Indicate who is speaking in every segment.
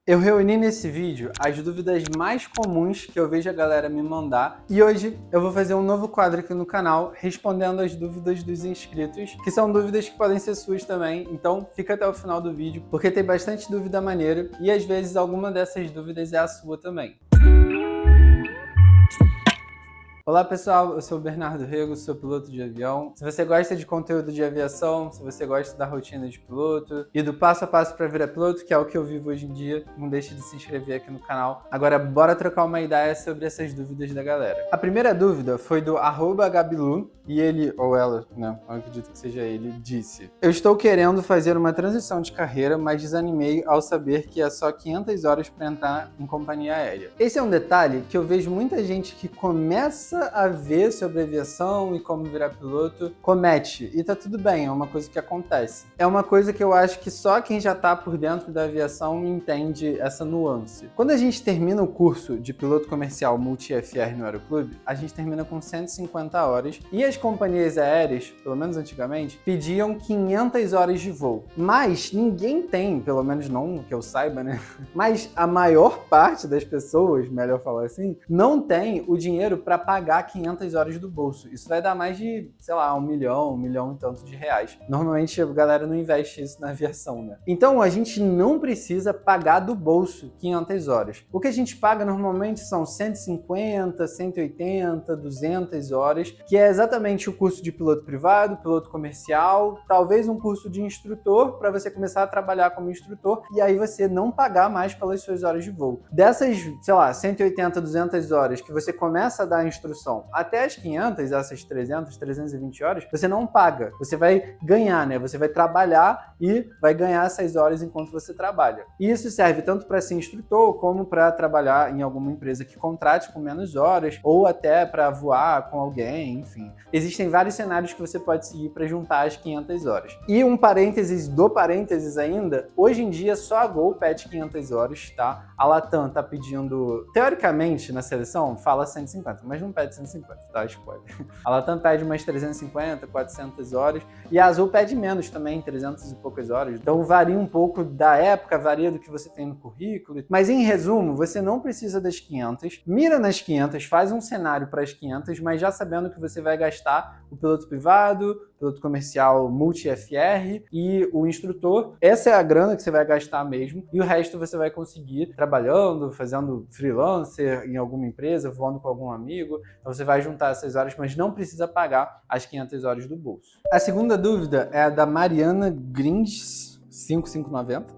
Speaker 1: Eu reuni nesse vídeo as dúvidas mais comuns que eu vejo a galera me mandar e hoje eu vou fazer um novo quadro aqui no canal respondendo as dúvidas dos inscritos, que são dúvidas que podem ser suas também, então fica até o final do vídeo porque tem bastante dúvida maneira e às vezes alguma dessas dúvidas é a sua também. Olá pessoal, eu sou o Bernardo Rego, sou piloto de avião. Se você gosta de conteúdo de aviação, se você gosta da rotina de piloto e do passo a passo para virar piloto, que é o que eu vivo hoje em dia, não deixe de se inscrever aqui no canal. Agora bora trocar uma ideia sobre essas dúvidas da galera. A primeira dúvida foi do @Gabilu e ele, ou ela, né, eu acredito que seja ele, disse: eu estou querendo fazer uma transição de carreira, mas desanimei ao saber que é só 500 horas para entrar em companhia aérea. Esse é um detalhe que eu vejo muita gente que começa a ver sobre aviação e como virar piloto, comete, e tá tudo bem, é uma coisa que acontece. É uma coisa que eu acho que só quem já tá por dentro da aviação entende essa nuance. Quando a gente termina o curso de piloto comercial multi-FR no Aeroclube, a gente termina com 150 horas, e as companhias aéreas, pelo menos antigamente, pediam 500 horas de voo. Mas ninguém tem, pelo menos não que eu saiba, né? Mas a maior parte das pessoas, melhor falar assim, não tem o dinheiro para pagar 500 horas do bolso. Isso vai dar mais de, sei lá, 1 milhão e tanto de reais. Normalmente a galera não investe isso na aviação, né? Então a gente não precisa pagar do bolso 500 horas. O que a gente paga normalmente são 150, 180, 200 horas, que é exatamente o curso de piloto privado, piloto comercial, talvez um curso de instrutor para você começar a trabalhar como instrutor e aí você não pagar mais pelas suas horas de voo. Dessas, sei lá, 180, 200 horas que você começa a dar instrução até as 500, essas 300, 320 horas, você não paga. Você vai ganhar, né? Você vai trabalhar e vai ganhar essas horas enquanto você trabalha. E isso serve tanto para ser instrutor, como para trabalhar em alguma empresa que contrate com menos horas, ou até para voar com alguém, enfim. Existem vários cenários que você pode seguir para juntar as 500 horas. E um parênteses do parênteses ainda, hoje em dia só a Gol pede 500 horas, tá? A Latam tá pedindo, teoricamente na seleção, fala 150, mas não pede 150, tá? Spoiler. A Latam pede umas 350, 400 horas e a Azul pede menos também, 300 e poucas horas. Então varia um pouco da época, varia do que você tem no currículo. Mas em resumo, você não precisa das 500, mira nas 500, faz um cenário para as 500, mas já sabendo que você vai gastar o piloto privado, piloto comercial multi-FR e o instrutor. Essa é a grana que você vai gastar mesmo e o resto você vai conseguir trabalhando, fazendo freelancer em alguma empresa, voando com algum amigo. Então você vai juntar essas horas, mas não precisa pagar as 500 horas do bolso. A segunda dúvida é a da Mariana Grins 5590,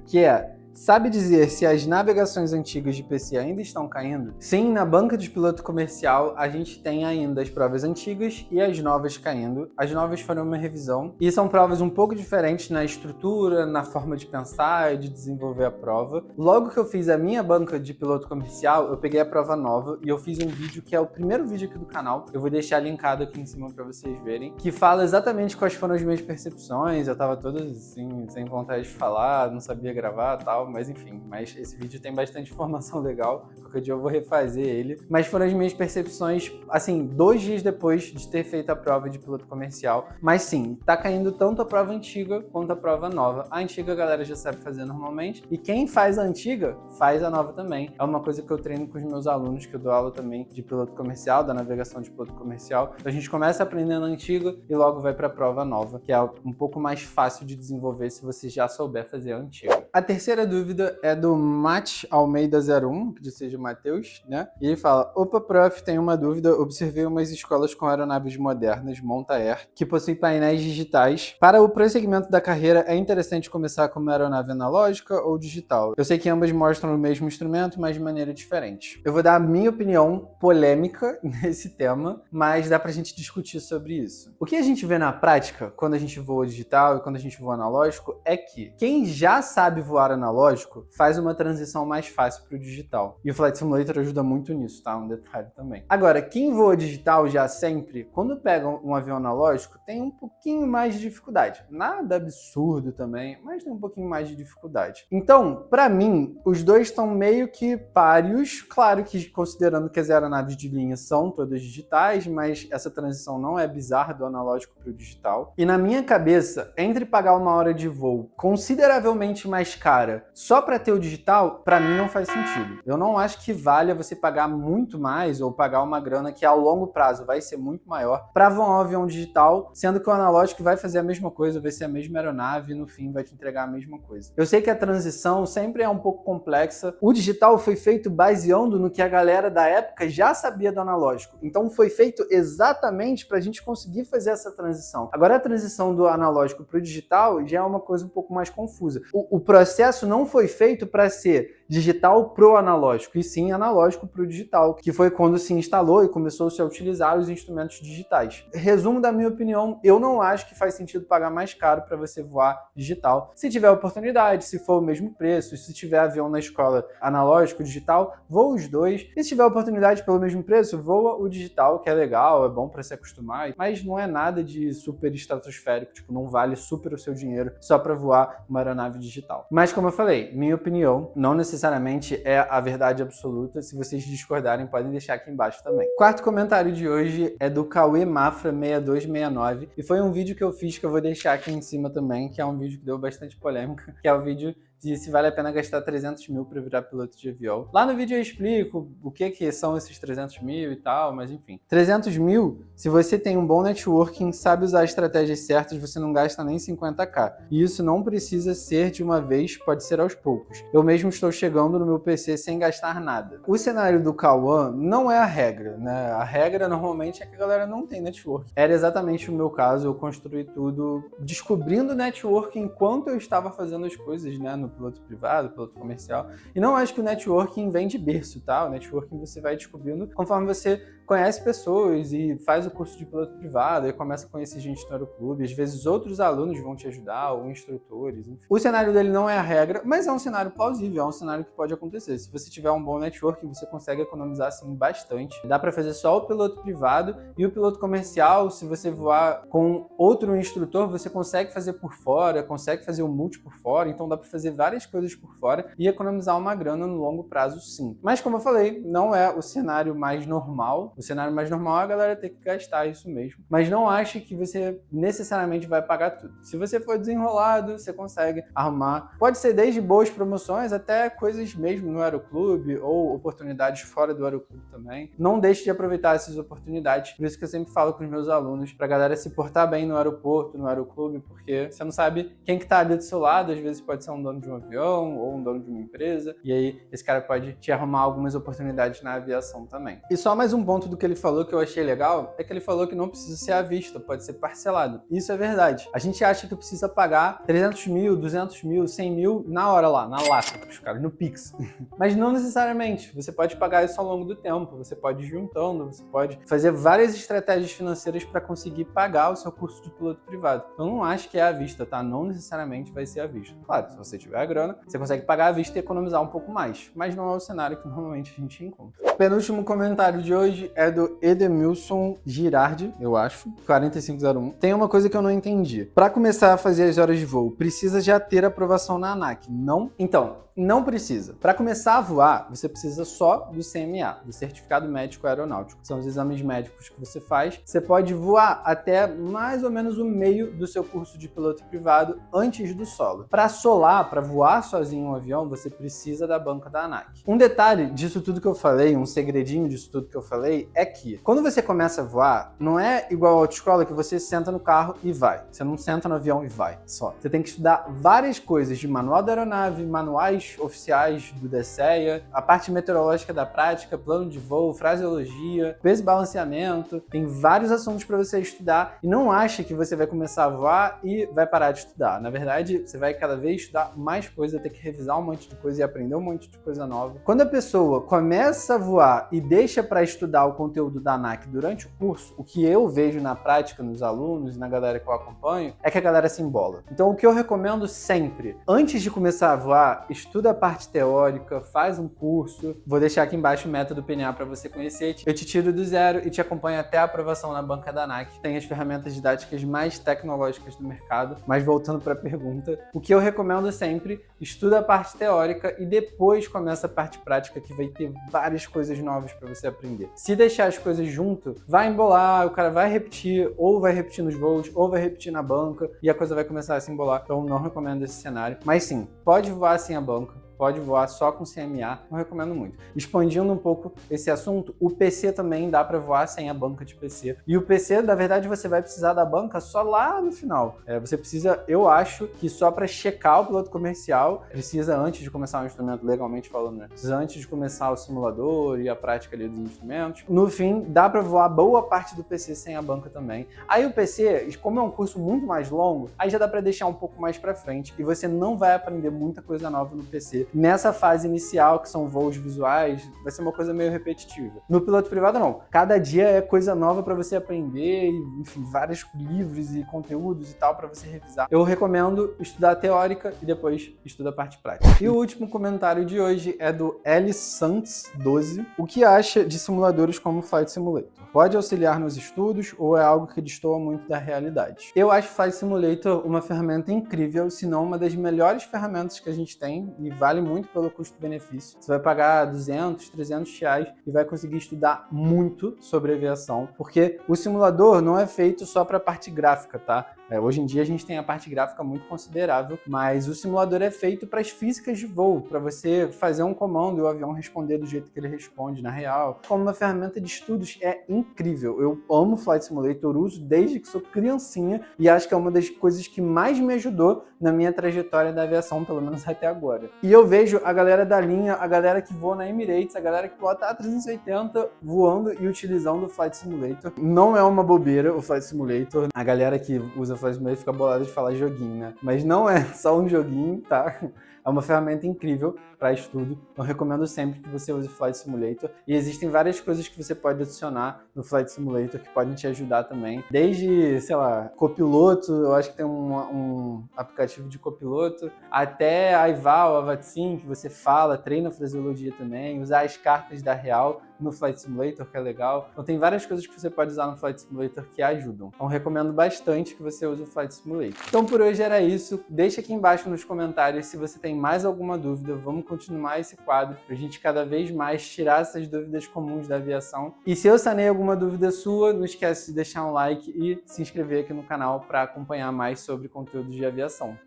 Speaker 1: que é: sabe dizer se as navegações antigas de PC ainda estão caindo? Sim, na banca de piloto comercial a gente tem ainda as provas antigas e as novas caindo. As novas foram uma revisão e são provas um pouco diferentes na estrutura, na forma de pensar e de desenvolver a prova. Logo que eu fiz a minha banca de piloto comercial, eu peguei a prova nova e eu fiz um vídeo que é o primeiro vídeo aqui do canal. Eu vou deixar linkado aqui em cima para vocês verem, que fala exatamente quais foram as minhas percepções. Eu tava todo assim, sem vontade de falar, não sabia gravar e tal. Mas enfim, esse vídeo tem bastante informação legal, qualquer dia eu vou refazer ele. Mas foram as minhas percepções, assim, 2 dias depois de ter feito a prova de piloto comercial. Mas sim, tá caindo tanto a prova antiga quanto a prova nova. A antiga a galera já sabe fazer normalmente, e quem faz a antiga, faz a nova também. É uma coisa que eu treino com os meus alunos, que eu dou aula também de piloto comercial, da navegação de piloto comercial. Então a gente começa aprendendo a antiga e logo vai para a prova nova, que é um pouco mais fácil de desenvolver se você já souber fazer a antiga. A terceira dúvida é do Mate Almeida 01, que seja Matheus, né? E ele fala: opa, prof, tem uma dúvida. Observei umas escolas com aeronaves modernas, Monta Air, que possuem painéis digitais. Para o prosseguimento da carreira, é interessante começar com uma aeronave analógica ou digital? Eu sei que ambas mostram o mesmo instrumento, mas de maneira diferente. Eu vou dar a minha opinião polêmica nesse tema, mas dá pra gente discutir sobre isso. O que a gente vê na prática, quando a gente voa digital e quando a gente voa analógico, é que quem já sabe voar analógico faz uma transição mais fácil para o digital. E o Flight Simulator ajuda muito nisso, tá? Um detalhe também. Agora, quem voa digital já sempre, quando pega um avião analógico, tem um pouquinho mais de dificuldade. Nada absurdo também, mas tem um pouquinho mais de dificuldade. Então, para mim, os dois estão meio que páreos. Claro que considerando que as aeronaves de linha são todas digitais, mas essa transição não é bizarra do analógico para o digital. E na minha cabeça, entre pagar uma hora de voo consideravelmente mais cara só para ter o digital, para mim não faz sentido. Eu não acho que valha você pagar muito mais ou pagar uma grana que ao longo prazo vai ser muito maior para voar um avião digital, sendo que o analógico vai fazer a mesma coisa, vai ser a mesma aeronave e no fim vai te entregar a mesma coisa. Eu sei que a transição sempre é um pouco complexa. O digital foi feito baseando no que a galera da época já sabia do analógico. Então foi feito exatamente para a gente conseguir fazer essa transição. Agora a transição do analógico para o digital já é uma coisa um pouco mais confusa. O processo não foi feito para ser digital pro analógico, e sim analógico pro digital, que foi quando se instalou e começou-se a utilizar os instrumentos digitais. Resumo da minha opinião, eu não acho que faz sentido pagar mais caro para você voar digital. Se tiver oportunidade, se for o mesmo preço, se tiver avião na escola analógico, digital, voa os dois. E se tiver oportunidade pelo mesmo preço, voa o digital, que é legal, é bom para se acostumar, mas não é nada de super estratosférico, tipo, não vale super o seu dinheiro só para voar uma aeronave digital. Mas como eu falei, minha opinião não necessariamente é a verdade absoluta. Se vocês discordarem, podem deixar aqui embaixo também. Quarto comentário de hoje é do Cauê Mafra 6269 e foi um vídeo que eu fiz que eu vou deixar aqui em cima também, que é um vídeo que deu bastante polêmica, que é o vídeo de se vale a pena gastar 300 mil para virar piloto de avião. Lá no vídeo eu explico o que são esses 300 mil e tal, mas enfim. 300 mil, se você tem um bom networking, sabe usar estratégias certas, você não gasta nem 50k. E isso não precisa ser de uma vez, pode ser aos poucos. Eu mesmo estou chegando no meu PC sem gastar nada. O cenário do Cauã não é a regra, né? A regra normalmente é que a galera não tem networking. Era exatamente o meu caso, eu construí tudo descobrindo networking enquanto eu estava fazendo as coisas, né? No piloto privado, piloto comercial. E não acho que o networking vem de berço, tá? O networking você vai descobrindo conforme você conhece pessoas e faz o curso de piloto privado, aí começa a conhecer gente no aeroclube, às vezes outros alunos vão te ajudar, ou instrutores, enfim. O cenário dele não é a regra, mas é um cenário plausível, é um cenário que pode acontecer. Se você tiver um bom networking, você consegue economizar, assim, bastante. Dá para fazer só o piloto privado e o piloto comercial, se você voar com outro instrutor, você consegue fazer por fora, consegue fazer o multi por fora, então dá para fazer várias coisas por fora e economizar uma grana no longo prazo, sim. Mas como eu falei, não é o cenário mais normal. O cenário mais normal é a galera ter que gastar isso mesmo. Mas não ache que você necessariamente vai pagar tudo. Se você for desenrolado, você consegue arrumar. Pode ser desde boas promoções até coisas mesmo no aeroclube ou oportunidades fora do aeroclube também. Não deixe de aproveitar essas oportunidades. Por isso que eu sempre falo com os meus alunos, pra galera se portar bem no aeroporto, no aeroclube, porque você não sabe quem que tá ali do seu lado. Às vezes pode ser um dono de um avião ou um dono de uma empresa. E aí esse cara pode te arrumar algumas oportunidades na aviação também. E só mais um ponto do que ele falou que eu achei legal, é que ele falou que não precisa ser à vista, pode ser parcelado. Isso é verdade. A gente acha que precisa pagar 300 mil, 200 mil, 100 mil na hora lá, na lata, pros caras, no Pix. Mas não necessariamente. Você pode pagar isso ao longo do tempo, você pode ir juntando, você pode fazer várias estratégias financeiras para conseguir pagar o seu curso de piloto privado. Eu não acho que é à vista, tá? Não necessariamente vai ser à vista. Claro, se você tiver a grana, você consegue pagar à vista e economizar um pouco mais, mas não é o cenário que normalmente a gente encontra. O penúltimo comentário de hoje é do Edemilson Girardi, eu acho, 4501. Tem uma coisa que eu não entendi. Para começar a fazer as horas de voo, precisa já ter aprovação na ANAC, não? Então, não precisa. Para começar a voar, você precisa só do CMA, do Certificado Médico Aeronáutico. São os exames médicos que você faz. Você pode voar até mais ou menos o meio do seu curso de piloto privado antes do solo. Para solar, para voar sozinho um avião, você precisa da banca da ANAC. Um detalhe disso tudo que eu falei, um segredinho disso tudo que eu falei, é que quando você começa a voar, não é igual a autoescola que você senta no carro e vai. Você não senta no avião e vai, só. Você tem que estudar várias coisas de manual da aeronave, manuais oficiais do DSEA, a parte meteorológica da prática, plano de voo, fraseologia, peso e balanceamento. Tem vários assuntos para você estudar e não ache que você vai começar a voar e vai parar de estudar. Na verdade, você vai cada vez estudar mais coisa, ter que revisar um monte de coisa e aprender um monte de coisa nova. Quando a pessoa começa a voar e deixa para estudar o conteúdo da ANAC durante o curso, o que eu vejo na prática nos alunos e na galera que eu acompanho, é que a galera se embola. Então o que eu recomendo sempre, antes de começar a voar, estuda a parte teórica, faz um curso. Vou deixar aqui embaixo o método PNA para você conhecer. Eu te tiro do zero e te acompanho até a aprovação na banca da ANAC. Tem as ferramentas didáticas mais tecnológicas do mercado. Mas voltando para a pergunta, o que eu recomendo sempre sempre, estuda a parte teórica e depois começa a parte prática, que vai ter várias coisas novas para você aprender. Se deixar as coisas junto, vai embolar, o cara vai repetir, ou vai repetir nos voos, ou vai repetir na banca, e a coisa vai começar a se embolar. Então não recomendo esse cenário. Mas sim, pode voar sem a banca. Pode voar só com CMA, não recomendo muito. Expandindo um pouco esse assunto, o PC também dá para voar sem a banca de PC. E o PC, na verdade, você vai precisar da banca só lá no final. Você precisa, eu acho, que só para checar o piloto comercial, precisa antes de começar o instrumento, legalmente falando, né? Precisa antes de começar o simulador e a prática ali dos instrumentos. No fim, dá para voar boa parte do PC sem a banca também. Aí o PC, como é um curso muito mais longo, aí já dá para deixar um pouco mais para frente e você não vai aprender muita coisa nova no PC. Nessa fase inicial, que são voos visuais, vai ser uma coisa meio repetitiva. No piloto privado, não. Cada dia é coisa nova para você aprender, enfim, vários livros e conteúdos e tal para você revisar. Eu recomendo estudar a teórica e depois estudar a parte prática. E o último comentário de hoje é do L. Santos 12. O que acha de simuladores como Flight Simulator? Pode auxiliar nos estudos ou é algo que destoa muito da realidade? Eu acho Flight Simulator uma ferramenta incrível, se não uma das melhores ferramentas que a gente tem e vale muito pelo custo-benefício. Você vai pagar 200, 300 reais e vai conseguir estudar muito sobre aviação, porque o simulador não é feito só para a parte gráfica, tá? Hoje em dia a gente tem a parte gráfica muito considerável, mas o simulador é feito para as físicas de voo, para você fazer um comando e o avião responder do jeito que ele responde na real. Como uma ferramenta de estudos é incrível. Eu amo Flight Simulator, uso desde que sou criancinha e acho que é uma das coisas que mais me ajudou na minha trajetória da aviação, pelo menos até agora. E eu vejo a galera da linha, a galera que voa na Emirates, a galera que pilota A380 voando e utilizando o Flight Simulator. Não é uma bobeira o Flight Simulator. A galera que usa o Flight Simulator fica bolada de falar joguinho, né? Mas não é só um joguinho, tá? É uma ferramenta incrível para estudo. Eu recomendo sempre que você use o Flight Simulator. E existem várias coisas que você pode adicionar no Flight Simulator que podem te ajudar também. Desde, sei lá, copiloto, eu acho que tem um aplicativo de copiloto, até a Ival, a Vatsim, que você fala, treina fraseologia também, usar as cartas da Real no Flight Simulator, que é legal. Então tem várias coisas que você pode usar no Flight Simulator que ajudam. Então recomendo bastante que você use o Flight Simulator. Então por hoje era isso. Deixa aqui embaixo nos comentários se você tem mais alguma dúvida. Vamos continuar esse quadro pra gente cada vez mais tirar essas dúvidas comuns da aviação. E se eu sanei alguma dúvida sua, não esquece de deixar um like e se inscrever aqui no canal para acompanhar mais sobre conteúdos de aviação.